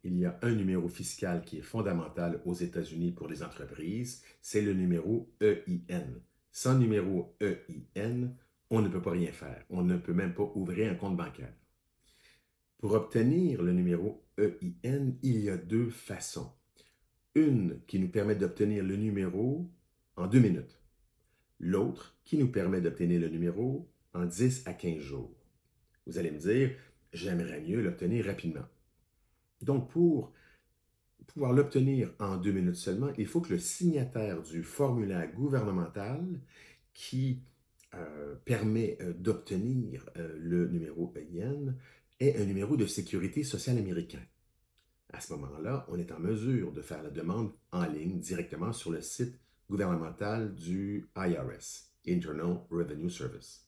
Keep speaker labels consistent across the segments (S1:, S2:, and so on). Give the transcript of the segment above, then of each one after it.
S1: il y a un numéro fiscal qui est fondamental aux États-Unis pour les entreprises, c'est le numéro EIN. Sans numéro EIN, on ne peut pas rien faire. On ne peut même pas ouvrir un compte bancaire. Pour obtenir le numéro EIN, il y a deux façons. Une qui nous permet d'obtenir le numéro en 2 minutes. L'autre qui nous permet d'obtenir le numéro en 10 à 15 jours. Vous allez me dire, j'aimerais mieux l'obtenir rapidement. Donc, pour pouvoir l'obtenir en 2 minutes seulement, il faut que le signataire du formulaire gouvernemental qui permet d'obtenir le numéro EIN ait un numéro de sécurité sociale américain. À ce moment-là, on est en mesure de faire la demande en ligne directement sur le site gouvernemental du IRS, Internal Revenue Service.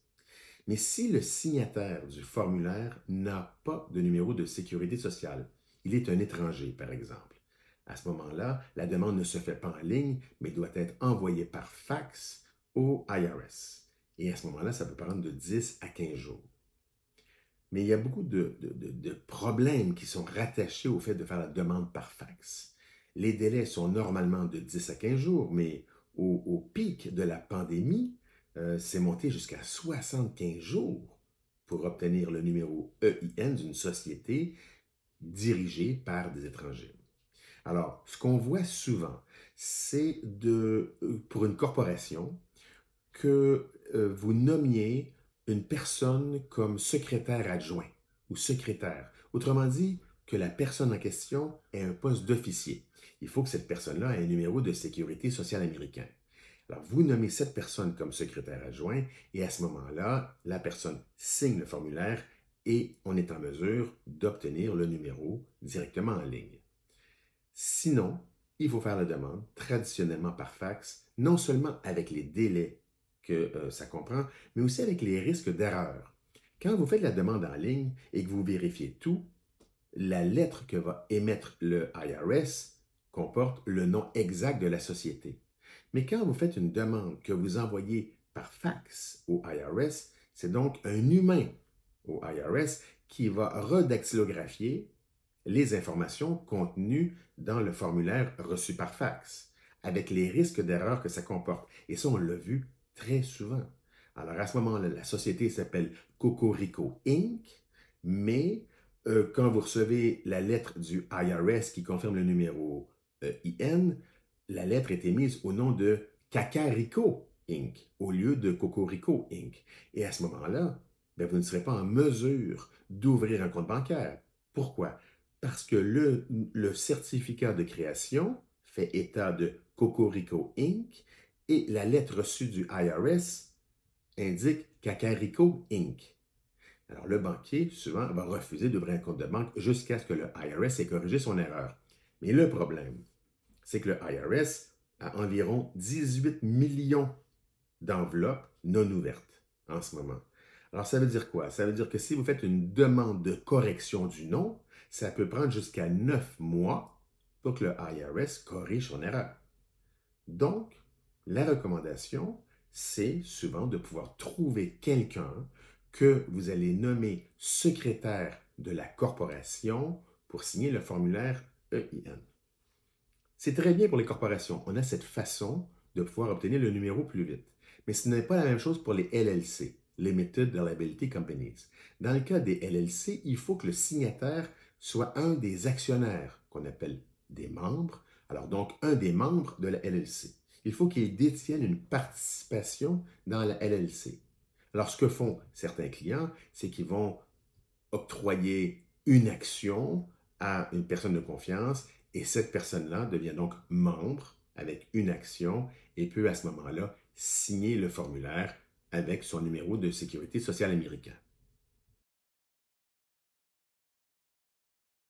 S1: Mais si le signataire du formulaire n'a pas de numéro de sécurité sociale, il est un étranger, par exemple, à ce moment-là, la demande ne se fait pas en ligne, mais doit être envoyée par fax au IRS. Et à ce moment-là, ça peut prendre de 10 à 15 jours. Mais il y a beaucoup de problèmes qui sont rattachés au fait de faire la demande par fax. Les délais sont normalement de 10 à 15 jours, mais au pic de la pandémie, c'est monté jusqu'à 75 jours pour obtenir le numéro EIN d'une société dirigée par des étrangers. Alors, ce qu'on voit souvent, c'est pour une corporation que vous nommiez une personne comme secrétaire adjoint ou secrétaire. Autrement dit, que la personne en question ait un poste d'officier. Il faut que cette personne-là ait un numéro de sécurité sociale américain. Alors, vous nommez cette personne comme secrétaire adjoint et à ce moment-là, la personne signe le formulaire et on est en mesure d'obtenir le numéro directement en ligne. Sinon, il faut faire la demande traditionnellement par fax, non seulement avec les délais que ça comprend, mais aussi avec les risques d'erreur. Quand vous faites la demande en ligne et que vous vérifiez tout, la lettre que va émettre le IRS comporte le nom exact de la société. Mais quand vous faites une demande que vous envoyez par fax au IRS, c'est donc un humain au IRS qui va redactylographier les informations contenues dans le formulaire reçu par fax, avec les risques d'erreur que ça comporte. Et ça, on l'a vu très souvent. Alors à ce moment-là, la société s'appelle Cocorico Inc., mais quand vous recevez la lettre du IRS qui confirme le numéro IN, la lettre est émise au nom de Cacarico Inc. au lieu de Cocorico Inc. Et à ce moment-là, ben, vous ne serez pas en mesure d'ouvrir un compte bancaire. Pourquoi? Parce que le certificat de création fait état de Cocorico Inc. et la lettre reçue du IRS indique Cacarico Inc. Alors, le banquier, souvent, va refuser d'ouvrir un compte de banque jusqu'à ce que le IRS ait corrigé son erreur. Mais le problème, c'est que le IRS a environ 18 millions d'enveloppes non ouvertes en ce moment. Alors, ça veut dire quoi? Ça veut dire que si vous faites une demande de correction du nom, ça peut prendre jusqu'à 9 mois pour que le IRS corrige son erreur. Donc, la recommandation, c'est souvent de pouvoir trouver quelqu'un que vous allez nommer secrétaire de la corporation pour signer le formulaire EIN. C'est très bien pour les corporations. On a cette façon de pouvoir obtenir le numéro plus vite. Mais ce n'est pas la même chose pour les LLC, Limited Liability Companies. Dans le cas des LLC, il faut que le signataire soit un des actionnaires, qu'on appelle des membres. Alors donc, un des membres de la LLC. Il faut qu'il détienne une participation dans la LLC. Alors, ce que font certains clients, c'est qu'ils vont octroyer une action à une personne de confiance et cette personne-là devient donc membre avec une action et peut à ce moment-là signer le formulaire avec son numéro de sécurité sociale américain.